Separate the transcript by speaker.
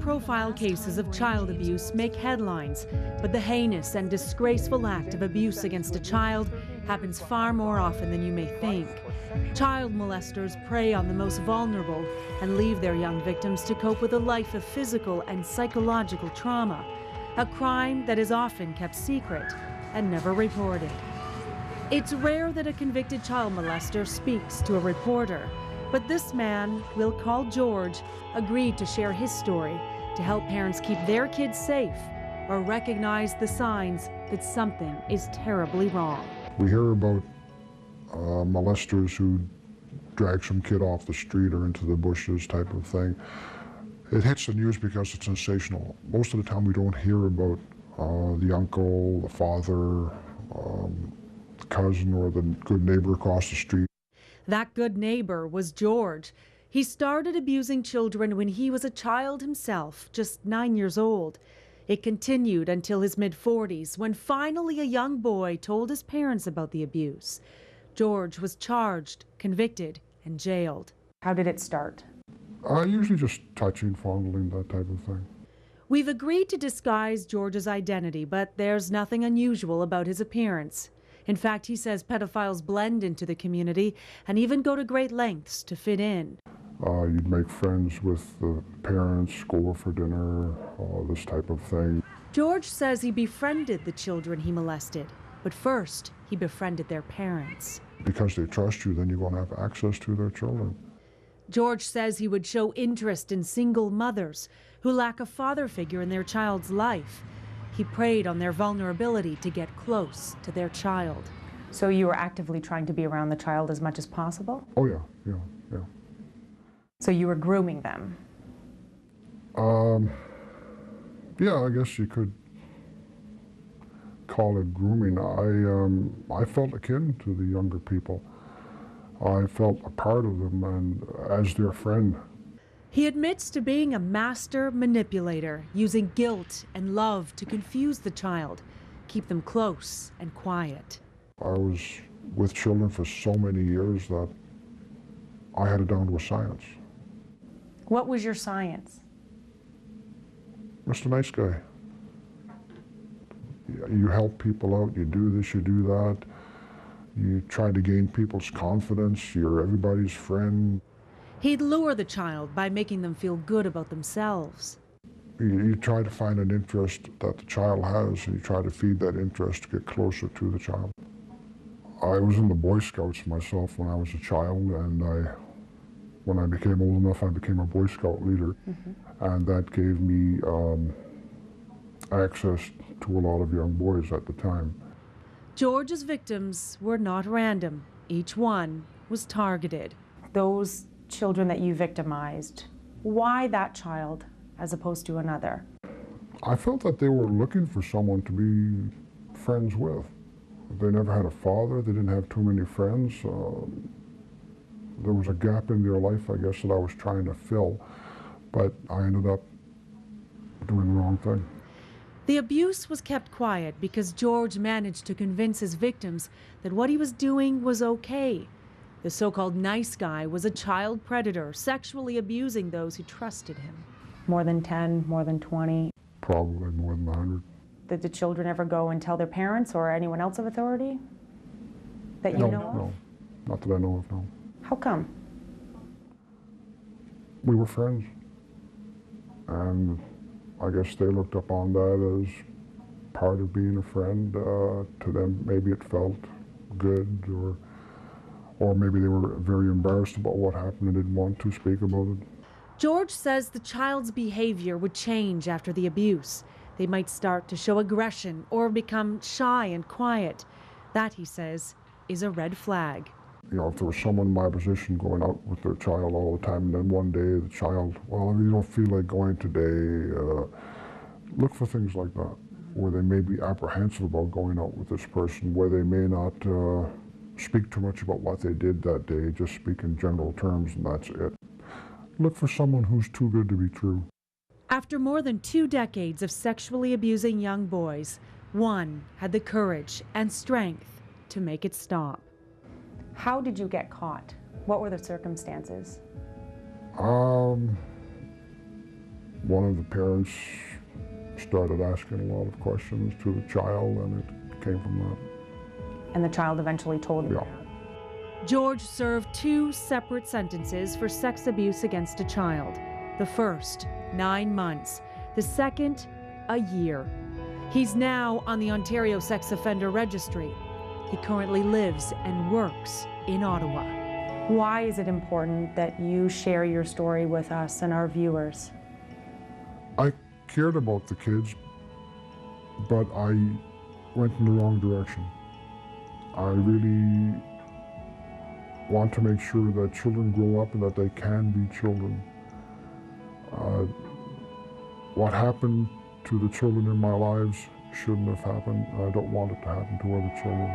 Speaker 1: high-profile cases of child abuse make headlines, but the heinous and disgraceful act of abuse against a child happens far more often than you may think. Child molesters prey on the most vulnerable and leave their young victims to cope with a life of physical and psychological trauma, a crime that is often kept secret and never reported. It's rare that a convicted child molester speaks to a reporter, but this man, we'll call George, agreed to share his story to help parents keep their kids safe or recognize the signs that something is terribly wrong.
Speaker 2: We hear about molesters who drag some kid off the street or into the bushes type of thing. It hits the news because it's sensational. Most of the time we don't hear about the uncle, the father, the cousin, or the good neighbor across the street.
Speaker 1: That good neighbor was George. He started abusing children when he was a child himself, just 9 years old. It continued until his mid-40s, when finally a young boy told his parents about the abuse. George was charged, convicted, and jailed.
Speaker 3: How did it start?
Speaker 2: Usually just touching, fondling, that type of thing.
Speaker 1: We've agreed to disguise George's identity, but there's nothing unusual about his appearance. In fact, he says pedophiles blend into the community and even go to great lengths to fit in.
Speaker 2: You'd make friends with the parents, go for dinner, this type of thing.
Speaker 1: George says he befriended the children he molested, but first he befriended their parents.
Speaker 2: Because they trust you, then you're going to have access to their children.
Speaker 1: George says he would show interest in single mothers who lack a father figure in their child's life. He preyed on their vulnerability to get close to their child.
Speaker 3: So you were actively trying to be around the child as much as possible?
Speaker 2: Oh yeah.
Speaker 3: So you were grooming them?
Speaker 2: Yeah, I guess you could call it grooming. I felt akin to the younger people. I felt a part of them and as their friend.
Speaker 1: He admits to being a master manipulator, using guilt and love to confuse the child, keep them close and quiet. I
Speaker 2: was with children for so many years that I had it down to a science.
Speaker 3: What was your science?
Speaker 2: Mr. Nice Guy. You help people out, you do this, you do that. You try to gain people's confidence, you're everybody's friend.
Speaker 1: He'd lure the child by making them feel good about themselves.
Speaker 2: You try to find an interest that the child has, and you try to feed that interest to get closer to the child. I was in the Boy Scouts myself when I was a child, and when I became old enough, I became a Boy Scout leader. And that gave me access to a lot of young boys at the time.
Speaker 1: George's victims were not random. Each one was targeted.
Speaker 3: Those children that you victimized, why that child as opposed to another?
Speaker 2: I felt that they were looking for someone to be friends with. They never had a father, they didn't have too many friends. There was a gap in their life, I guess, that I was trying to fill, but I ended up doing the wrong thing.
Speaker 1: The abuse was kept quiet because George managed to convince his victims that what he was doing was okay. The so-called nice guy was a child predator, sexually abusing those who trusted him.
Speaker 3: More than 10, more than 20?
Speaker 2: Probably more than 100.
Speaker 3: Did the children ever go and tell their parents or anyone else of authority that you know of?
Speaker 2: No, not that I know of, no.
Speaker 3: How come?
Speaker 2: We were friends, and I guess they looked upon that as part of being a friend. To them, maybe it felt good, or maybe they were very embarrassed about what happened and didn't want to speak about it.
Speaker 1: George says the child's behavior would change after the abuse. They might start to show aggression or become shy and quiet. That, he says, is a red flag.
Speaker 2: You know, if there was someone in my position going out with their child all the time, and then one day the child, well, if you don't feel like going today, look for things like that, where they may be apprehensive about going out with this person, where they may not speak too much about what they did that day, just speak in general terms, and that's it. Look for someone who's too good to be true.
Speaker 1: After more than 2 decades of sexually abusing young boys, one had the courage and strength to make it stop.
Speaker 3: How did you get caught? What were the circumstances?
Speaker 2: one of the parents started asking a lot of questions to the child, and it came from that.
Speaker 3: And the child eventually told you?
Speaker 2: Yeah.
Speaker 1: George served 2 separate sentences for sex abuse against a child. The first, 9 months. The second, a year. He's now on the Ontario Sex Offender Registry. He currently lives and works in Ottawa.
Speaker 3: Why is it important that you share your story with us and our viewers?
Speaker 2: I cared about the kids, but I went in the wrong direction. I really want to make sure that children grow up and that they can be children. What happened to the children in my lives shouldn't have happened. I don't want it to happen to other children.